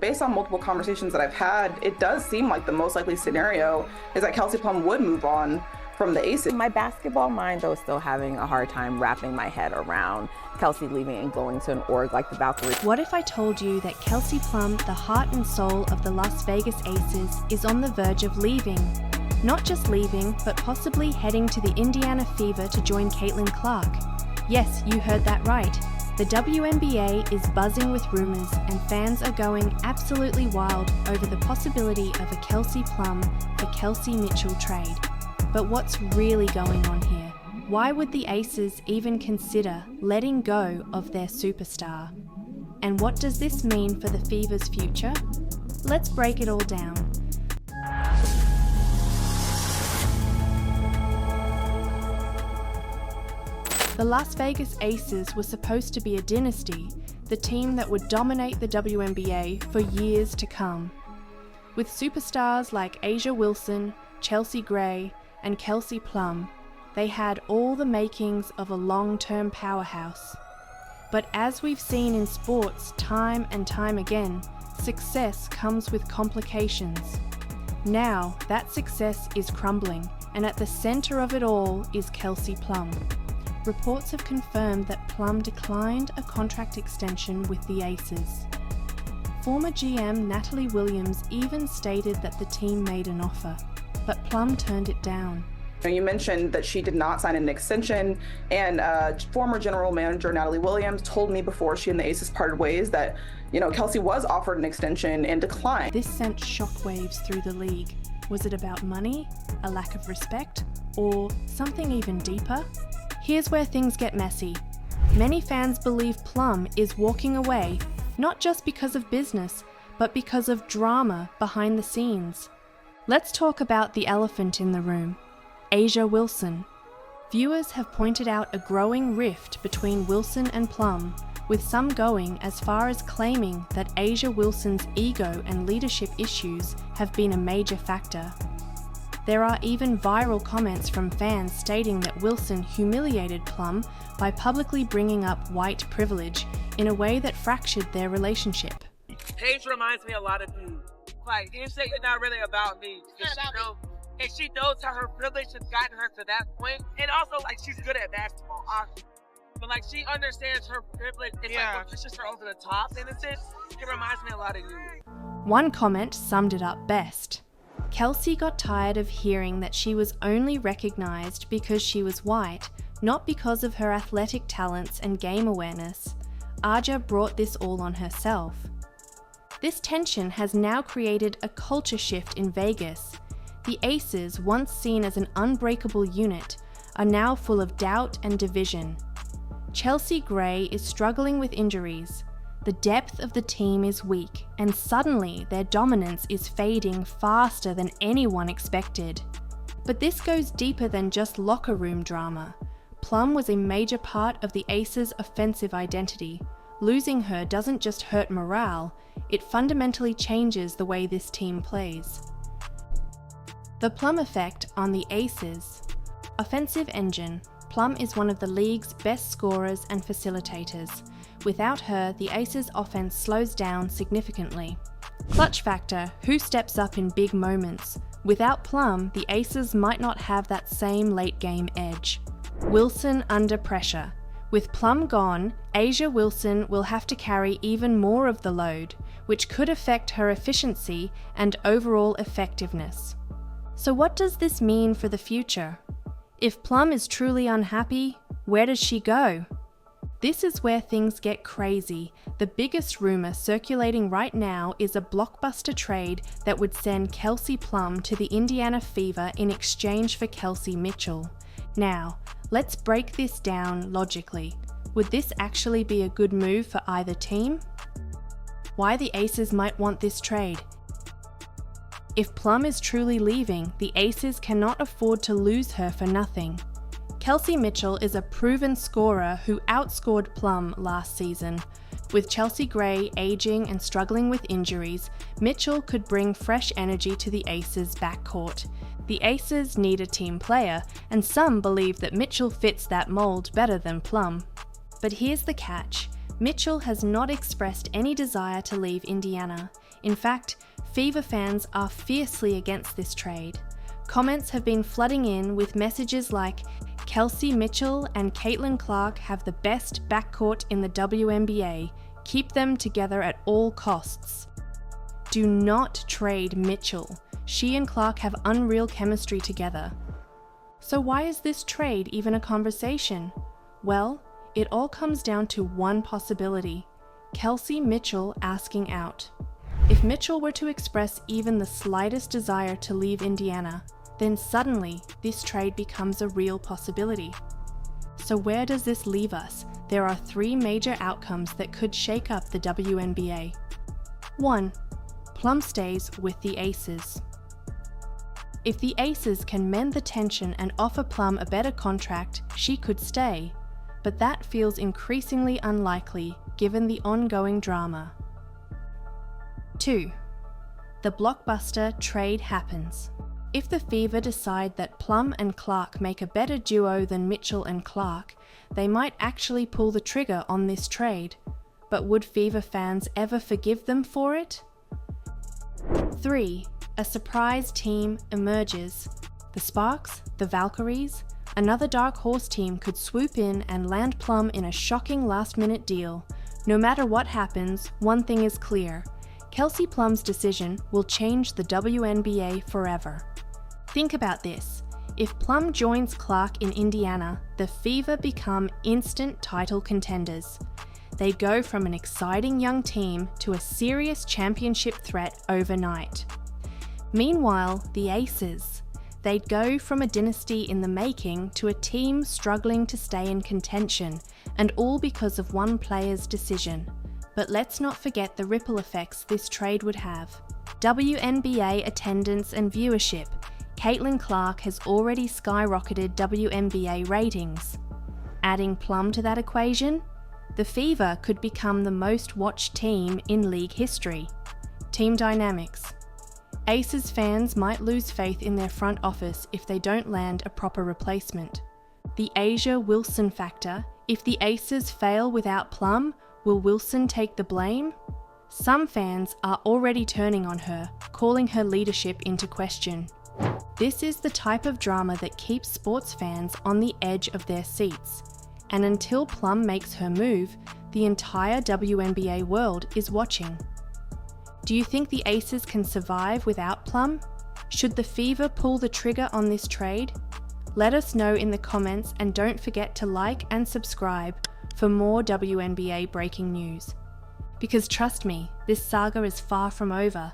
based on multiple conversations that I've had, it does seem like the most likely scenario is that Kelsey Plum would move on from the Aces. My basketball mind, though, is still having a hard time wrapping my head around Kelsey leaving and going to an org like the Valkyries. What if I told you that Kelsey Plum, the heart and soul of the Las Vegas Aces, is on the verge of leaving? Not just leaving, but possibly heading to the Indiana Fever to join Caitlin Clark. Yes, you heard that right. The WNBA is buzzing with rumors, and fans are going absolutely wild over the possibility of a Kelsey Plum for Kelsey Mitchell trade. But what's really going on here? Why would the Aces even consider letting go of their superstar? And what does this mean for the Fever's future? Let's break it all down. The Las Vegas Aces were supposed to be a dynasty, the team that would dominate the WNBA for years to come. With superstars like A'ja Wilson, Chelsea Gray, and Kelsey Plum, they had all the makings of a long-term powerhouse. But as we've seen in sports time and time again, success comes with complications. Now, that success is crumbling, and at the center of it all is Kelsey Plum. Reports have confirmed that Plum declined a contract extension with the Aces. Former GM Natalie Williams even stated that the team made an offer, but Plum turned it down. You mentioned that she did not sign an extension, and former general manager Natalie Williams told me before she and the Aces parted ways that, Kelsey was offered an extension and declined. This sent shockwaves through the league. Was it about money, a lack of respect, or something even deeper? Here's where things get messy. Many fans believe Plum is walking away, not just because of business, but because of drama behind the scenes. Let's talk about the elephant in the room, A'ja Wilson. Viewers have pointed out a growing rift between Wilson and Plum, with some going as far as claiming that A'ja Wilson's ego and leadership issues have been a major factor. There are even viral comments from fans stating that Wilson humiliated Plum by publicly bringing up white privilege in a way that fractured their relationship. Paige reminds me a lot of you. Like, you say it's not really about me. And she knows how her privilege has gotten her to that point. And also, she's good at basketball, obviously. But, she understands her privilege. It's what pushes her over the top, in a sense. It reminds me a lot of you. One comment summed it up best. Kelsey got tired of hearing that she was only recognized because she was white, not because of her athletic talents and game awareness. A'ja brought this all on herself. This tension has now created a culture shift in Vegas. The Aces, once seen as an unbreakable unit, are now full of doubt and division. Chelsea Gray is struggling with injuries. The depth of the team is weak, and suddenly their dominance is fading faster than anyone expected. But this goes deeper than just locker room drama. Plum was a major part of the Aces' offensive identity. Losing her doesn't just hurt morale, it fundamentally changes the way this team plays. The Plum effect on the Aces. Offensive engine. Plum is one of the league's best scorers and facilitators. Without her, the Aces' offense slows down significantly. Clutch factor, who steps up in big moments. Without Plum, the Aces might not have that same late-game edge. Wilson under pressure. With Plum gone, A'ja Wilson will have to carry even more of the load, which could affect her efficiency and overall effectiveness. So what does this mean for the future? If Plum is truly unhappy, where does she go? This is where things get crazy. The biggest rumor circulating right now is a blockbuster trade that would send Kelsey Plum to the Indiana Fever in exchange for Kelsey Mitchell. Now, let's break this down logically. Would this actually be a good move for either team? Why the Aces might want this trade? If Plum is truly leaving, the Aces cannot afford to lose her for nothing. Kelsey Mitchell is a proven scorer who outscored Plum last season. With Chelsea Gray aging and struggling with injuries, Mitchell could bring fresh energy to the Aces' backcourt. The Aces need a team player, and some believe that Mitchell fits that mold better than Plum. But here's the catch. Mitchell has not expressed any desire to leave Indiana. In fact, Fever fans are fiercely against this trade. Comments have been flooding in with messages like, "Kelsey Mitchell and Caitlin Clark have the best backcourt in the WNBA. Keep them together at all costs." Do not trade Mitchell. She and Clark have unreal chemistry together. So why is this trade even a conversation? Well, it all comes down to one possibility: Kelsey Mitchell asking out. If Mitchell were to express even the slightest desire to leave Indiana, then suddenly this trade becomes a real possibility. So where does this leave us? There are 3 major outcomes that could shake up the WNBA. 1. Plum stays with the Aces. If the Aces can mend the tension and offer Plum a better contract, she could stay, but that feels increasingly unlikely given the ongoing drama. 2. The blockbuster trade happens. If the Fever decide that Plum and Clark make a better duo than Mitchell and Clark, they might actually pull the trigger on this trade. But would Fever fans ever forgive them for it? 3. A surprise team emerges. The Sparks, the Valkyries, another dark horse team could swoop in and land Plum in a shocking last-minute deal. No matter what happens, one thing is clear: Kelsey Plum's decision will change the WNBA forever. Think about this. If Plum joins Clark in Indiana, the Fever become instant title contenders. They go from an exciting young team to a serious championship threat overnight. Meanwhile, the Aces, they'd go from a dynasty in the making to a team struggling to stay in contention, and all because of one player's decision. But let's not forget the ripple effects this trade would have. WNBA attendance and viewership. Caitlin Clark has already skyrocketed WNBA ratings. Adding Plum to that equation, the Fever could become the most watched team in league history. Team dynamics. Aces fans might lose faith in their front office if they don't land a proper replacement. The Asia Wilson factor. If the Aces fail without Plum, will Wilson take the blame? Some fans are already turning on her, calling her leadership into question. This is the type of drama that keeps sports fans on the edge of their seats. And until Plum makes her move, the entire WNBA world is watching. Do you think the Aces can survive without Plum? Should the Fever pull the trigger on this trade? Let us know in the comments, and don't forget to like and subscribe for more WNBA breaking news. Because trust me, this saga is far from over.